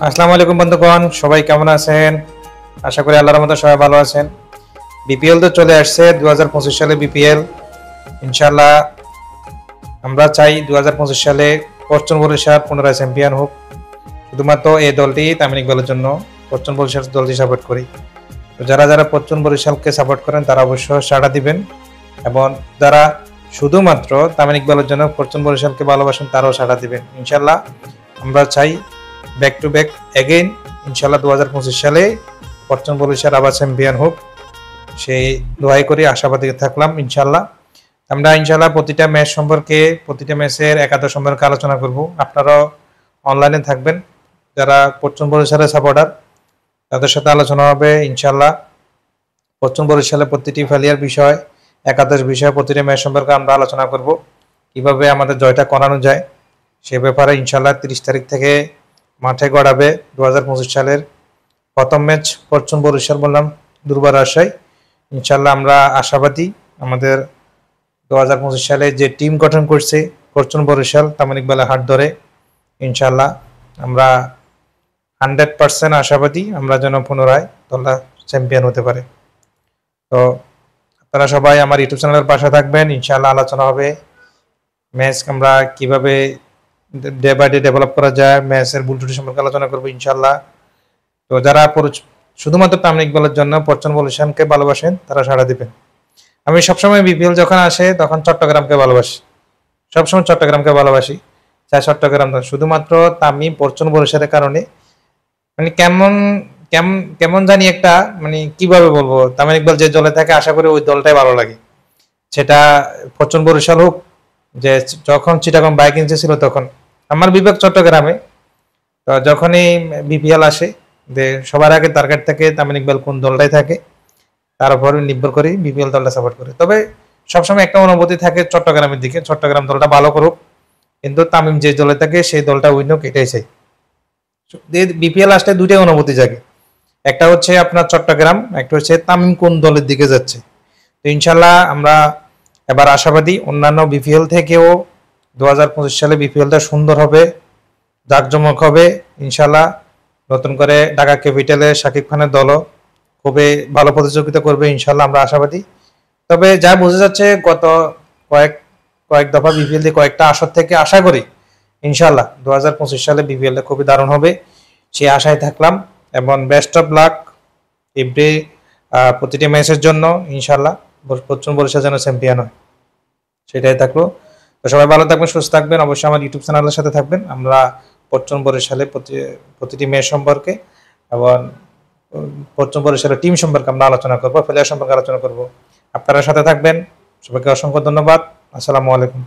আসসালামু আলাইকুম বন্ধুগণ, সবাই কেমন আছেন? আশা করি আল্লাহর রহমতে সবাই ভালো আছেন। বিপিএল তো চলে আসছে, 2025 সালে বিপিএল। ইনশাআল্লাহ আমরা চাই 2025 সালে পশ্চিম বরিশাল পুনরায় চ্যাম্পিয়ন হোক। শুধুমাত্র এই দলটি তামিম ইকবালের জন্য পশ্চিম বরিশাল দলটি সাপোর্ট করি। তো যারা যারা পশ্চিম বরিশালকে সাপোর্ট করেন তারা অবশ্যই সাড়া দিবেন, এবং যারা শুধুমাত্র তামিম ইকবালের জন্য পশ্চিম বরিশালকে ভালোবাসেন তারাও সাড়া দিবেন। ইনশাআল্লাহ আমরা চাই ব্যাক টু ব্যাক এগেইন ইনশাআল্লাহ 2025 সালে পশ্চিম বরিশাল আবার চ্যাম্পিয়ন হোক, সেই দোয়াই করি, আশাবাদী থাকলাম। ইনশাআল্লাহ আমরা ইনশাআল্লাহ প্রতিটা ম্যাচ সম্পর্কে, প্রতিটা ম্যাচের একাদশ সম্পর্কে আলোচনা করব। আপনারাও অনলাইনে থাকবেন, যারা পশ্চিম বরিশালের সাপোর্টার তাদের সাথে আলোচনা হবে। ইনশাআল্লাহ পশ্চিম বরিশালের প্রতিটি ফেলিয়ার বিষয়, একাদশ বিষয়, প্রতিটা ম্যাচ সম্পর্কে আমরা আলোচনা করব, কিভাবে আমাদের জয়টা করানো যায় সে ব্যাপারে। ইনশাআল্লাহ 30 তারিখ থেকে মাঠে গড়াবে 2025 সালের প্রথম ম্যাচ পশ্চিম বরিশাল বললাম দুর্বার রাজশাহী। ইনশাআল্লাহ আমরা আশাবাদী, আমাদের 2025 সালে যে টিম গঠন করছে পশ্চিম বরিশাল তামিম ইকবালের হাত ধরে, ইনশাআল্লাহ আমরা 100% আশাবাদী আমরা যেন পুনরায় দলটা চ্যাম্পিয়ন হতে পারে। তো আপনারা সবাই আমার ইউটিউব চ্যানেলের পাশে থাকবেন। ইনশাআল্লাহ আলোচনা হবে ম্যাচ আমরা কিভাবে ডে বাই ডে ডেভেলপ করা যায়, ম্যাচের ভুল ত্রুটি সম্পর্কে আলোচনা করবো ইনশাআল্লাহ। তো যারা শুধুমাত্র তামিম ইকবালের জন্য পশ্চিম বরিশালকে ভালোবাসেন তারা সাড়া দিবেন। আমি সবসময় বিপিএল যখন আসে তখন চট্টগ্রামকে ভালোবাসি, সবসময় চট্টগ্রামকে ভালোবাসি, চাই চট্টগ্রাম শুধুমাত্র তামিম পশ্চিম বরিশালের কারণে। মানে কেমন কেমন কেমন জানি একটা, মানে কিভাবে বলবো, তামিম ইকবাল যে দলে থাকে আশা করি ওই দলটাই ভালো লাগে, সেটা পশ্চিম বরিশাল হোক। যে যখন চিটাগং ভাইকিংস ছিল তখন আমার বিভাগ চট্টগ্রামে, তো যখনই বিপিএল আসে যে সবার আগে টার্গেট থাকে তামিম ইকবাল কোন দলটাই থাকে, তার উপর নির্ভর করে বিপিএল দলটা সাপোর্ট করে। তবে সবসময় একটা অনুভূতি থাকে চট্টগ্রামের দিকে, চট্টগ্রাম দলটা ভালো করুক, কিন্তু তামিম যে দলে থাকে সেই দলটা উইন হোক, এটাই চাই। বিপিএল আসলে দুইটাই অনুভূতি জাগে, একটা হচ্ছে আপনার চট্টগ্রাম, একটা হচ্ছে তামিম কোন দলের দিকে যাচ্ছে। তো ইনশাল্লাহ আমরা এবার আশাবাদী অন্যান্য বিপিএল থেকেও 2025 সালে বিপিএলটা সুন্দর হবে, জাঁকজমক হবে। ইনশাল্লাহ নতুন করে ঢাকা ক্যাপিটালে শাকিব খানের দলও খুবই ভালো প্রতিযোগিতা করবে, ইনশাল্লাহ আমরা আশাবাদী। তবে যা বোঝা যাচ্ছে গত কয়েক দফা বিপিএল দিয়ে কয়েকটা আসর থেকে আশা করি ইনশাল্লাহ 2025 সালে বিপিএলটা খুবই দারুণ হবে, সেই আশায় থাকলাম। এবং বেস্ট অফ লাক এভরি প্রতিটি ম্যাচের জন্য। ইনশাল্লাহ পশ্চিম বরিশাল যেন চ্যাম্পিয়ন হয় সেটাই থাকলো। তো সবাই ভালো থাকবেন, সুস্থ থাকবেন, অবশ্যই আমার ইউটিউব চ্যানেলের সাথে থাকবেন। আমরা পশ্চিম বরিশালে প্রতিটি ম্যাচ সম্পর্কে এবং পশ্চিম বরিশালের টিম সম্পর্কে আমরা আলোচনা করবো, প্লেয়ার সম্পর্কে আলোচনা করবো। আপনারা সাথে থাকবেন, সবাইকে অসংখ্য ধন্যবাদ। আসসালামু আলাইকুম।